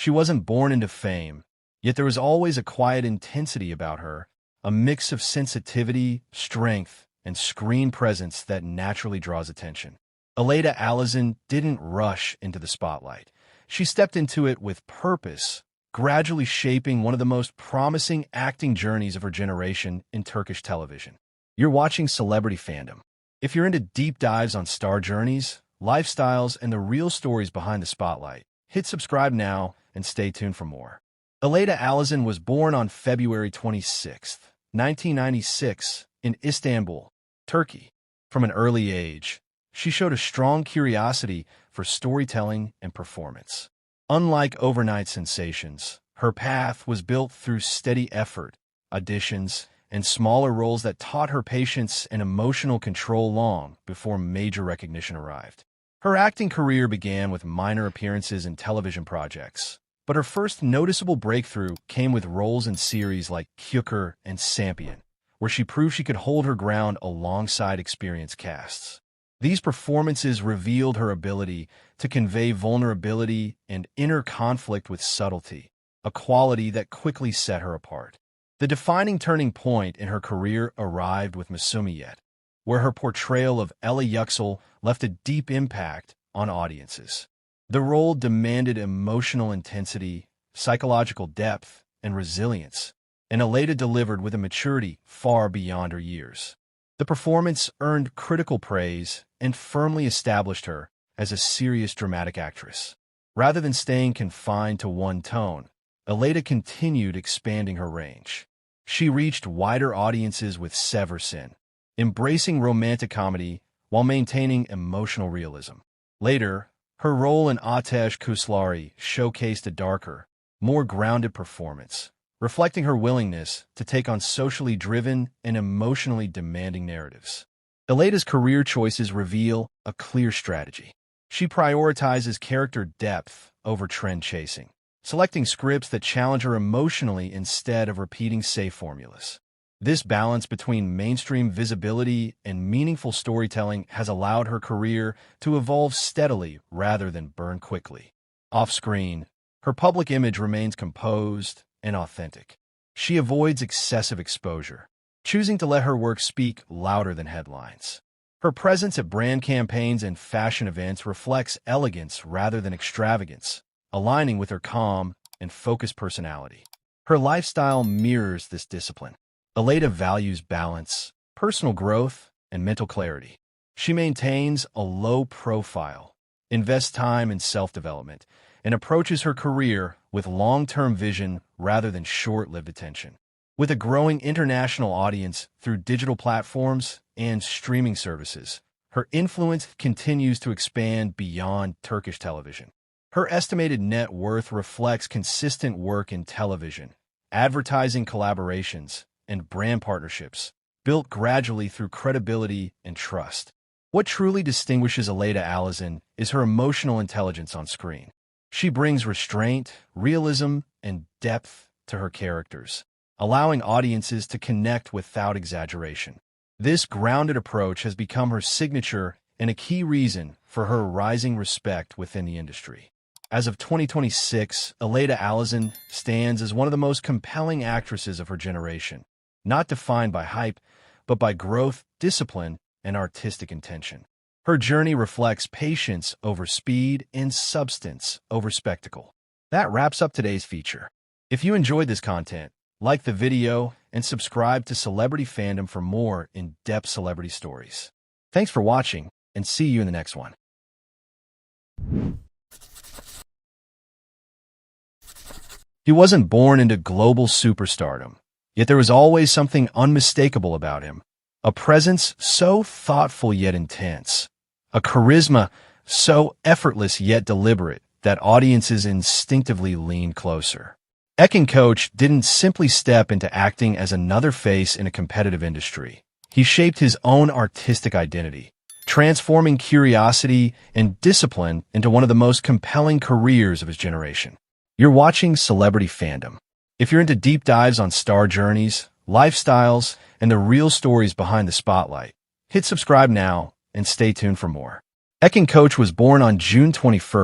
She wasn't born into fame, yet there was always a quiet intensity about her, a mix of sensitivity, strength, and screen presence that naturally draws attention. İlayda Alişan didn't rush into the spotlight. She stepped into it with purpose, gradually shaping one of the most promising acting journeys of her generation in Turkish television. You're watching Celebrity Fandom. If you're into deep dives on star journeys, lifestyles, and the real stories behind the spotlight, hit subscribe now and stay tuned for more. İlayda Alişan was born on February 26, 1996, in Istanbul, Turkey. From an early age, she showed a strong curiosity for storytelling and performance. Unlike overnight sensations, her path was built through steady effort, auditions, and smaller roles that taught her patience and emotional control long before major recognition arrived. Her acting career began with minor appearances in television projects, but her first noticeable breakthrough came with roles in series like Turkish and Champion, where she proved she could hold her ground alongside experienced casts. These performances revealed her ability to convey vulnerability and inner conflict with subtlety, a quality that quickly set her apart. The defining turning point in her career arrived with Masumiyet, where her portrayal of Ella Yüksel left a deep impact on audiences. The role demanded emotional intensity, psychological depth, and resilience, and İlayda delivered with a maturity far beyond her years. The performance earned critical praise and firmly established her as a serious dramatic actress. Rather than staying confined to one tone, İlayda continued expanding her range. She reached wider audiences with Seversin, embracing romantic comedy while maintaining emotional realism. Later, her role in Ateş Kuşları showcased a darker, more grounded performance, reflecting her willingness to take on socially driven and emotionally demanding narratives. İlayda's career choices reveal a clear strategy. She prioritizes character depth over trend chasing, selecting scripts that challenge her emotionally instead of repeating safe formulas. This balance between mainstream visibility and meaningful storytelling has allowed her career to evolve steadily rather than burn quickly. Off-screen, her public image remains composed and authentic. She avoids excessive exposure, choosing to let her work speak louder than headlines. Her presence at brand campaigns and fashion events reflects elegance rather than extravagance, aligning with her calm and focused personality. Her lifestyle mirrors this discipline. İlayda values balance, personal growth, and mental clarity. She maintains a low profile, invests time in self-development, and approaches her career with long-term vision rather than short-lived attention. With a growing international audience through digital platforms and streaming services, her influence continues to expand beyond Turkish television. Her estimated net worth reflects consistent work in television, advertising collaborations, and brand partnerships, built gradually through credibility and trust. What truly distinguishes İlayda Alişan is her emotional intelligence on screen. She brings restraint, realism, and depth to her characters, allowing audiences to connect without exaggeration. This grounded approach has become her signature and a key reason for her rising respect within the industry. As of 2026, İlayda Alişan stands as one of the most compelling actresses of her generation, not defined by hype, but by growth, discipline, and artistic intention. Her journey reflects patience over speed and substance over spectacle. That wraps up today's feature. If you enjoyed this content, like the video and subscribe to Celebrity Fandom for more in-depth celebrity stories. Thanks for watching, and see you in the next one. He wasn't born into global superstardom, yet there was always something unmistakable about him. A presence so thoughtful yet intense. A charisma so effortless yet deliberate that audiences instinctively leaned closer. Ekin Koç didn't simply step into acting as another face in a competitive industry. He shaped his own artistic identity, transforming curiosity and discipline into one of the most compelling careers of his generation. You're watching Celebrity Fandom. If you're into deep dives on star journeys, lifestyles, and the real stories behind the spotlight, hit subscribe now and stay tuned for more. Ekin Koç was born on June 21,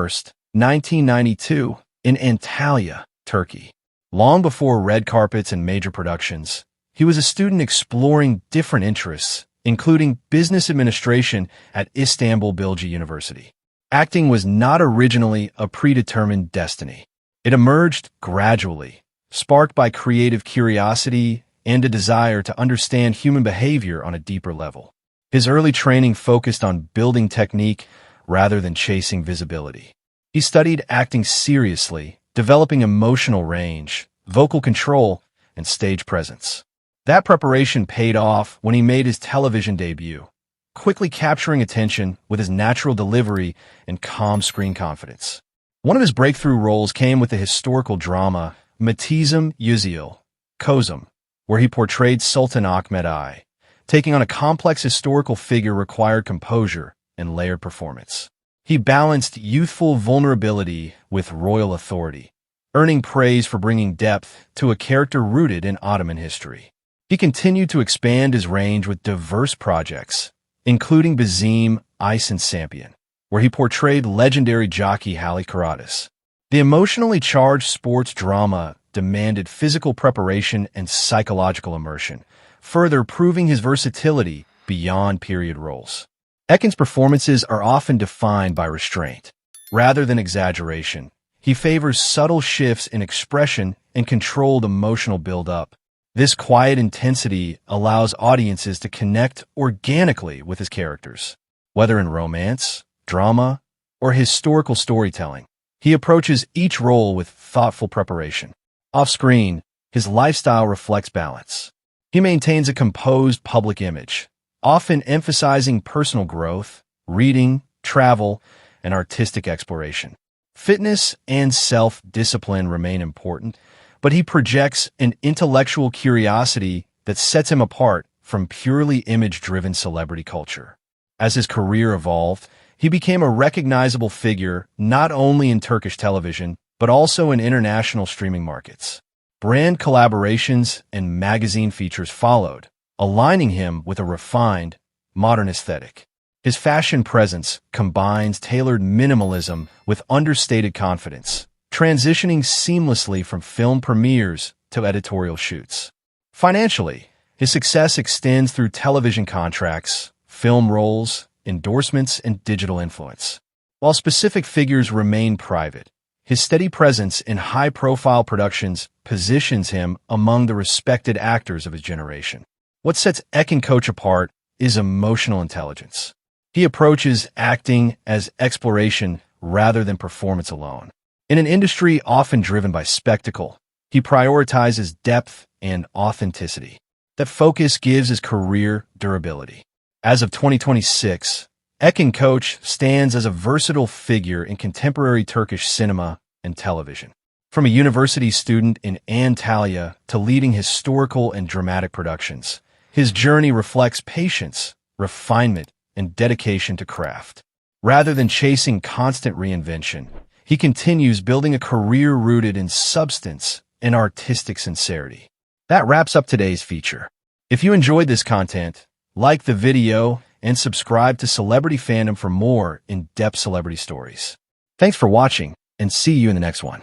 1992, in Antalya, Turkey. Long before red carpets and major productions, he was a student exploring different interests, including business administration at Istanbul Bilgi University. Acting was not originally a predetermined destiny. It emerged gradually, sparked by creative curiosity and a desire to understand human behavior on a deeper level. His early training focused on building technique rather than chasing visibility. He studied acting seriously, developing emotional range, vocal control, and stage presence. That preparation paid off when he made his television debut, quickly capturing attention with his natural delivery and calm screen confidence. One of his breakthrough roles came with the historical drama Matizm Yüzyıl, Kozum, where he portrayed Sultan Ahmed I. Taking on a complex historical figure required composure and layered performance. He balanced youthful vulnerability with royal authority, earning praise for bringing depth to a character rooted in Ottoman history. He continued to expand his range with diverse projects, including Bizim Ice and Sampion, where he portrayed legendary jockey Halle Karatis. The emotionally charged sports drama demanded physical preparation and psychological immersion, further proving his versatility beyond period roles. Ekin's performances are often defined by restraint. Rather than exaggeration, he favors subtle shifts in expression and controlled emotional build-up. This quiet intensity allows audiences to connect organically with his characters. Whether in romance, drama, or historical storytelling, he approaches each role with thoughtful preparation. Off-screen, his lifestyle reflects balance. He maintains a composed public image, often emphasizing personal growth, reading, travel, and artistic exploration. Fitness and self-discipline remain important, but he projects an intellectual curiosity that sets him apart from purely image-driven celebrity culture. As his career evolved, he became a recognizable figure not only in Turkish television, but also in international streaming markets. Brand collaborations and magazine features followed, aligning him with a refined, modern aesthetic. His fashion presence combines tailored minimalism with understated confidence, transitioning seamlessly from film premieres to editorial shoots. Financially, his success extends through television contracts, film roles, endorsements, and digital influence. While specific figures remain private, his steady presence in high-profile productions positions him among the respected actors of his generation. What sets Ekin Koç apart is emotional intelligence. He approaches acting as exploration rather than performance alone. In an industry often driven by spectacle, he prioritizes depth and authenticity. That focus gives his career durability. As of 2026, Ekin Koç stands as a versatile figure in contemporary Turkish cinema and television. From a university student in Antalya to leading historical and dramatic productions, his journey reflects patience, refinement, and dedication to craft. Rather than chasing constant reinvention, he continues building a career rooted in substance and artistic sincerity. That wraps up today's feature. If you enjoyed this content, like the video and subscribe to Celebrity Fandom for more in-depth celebrity stories. Thanks for watching, and see you in the next one.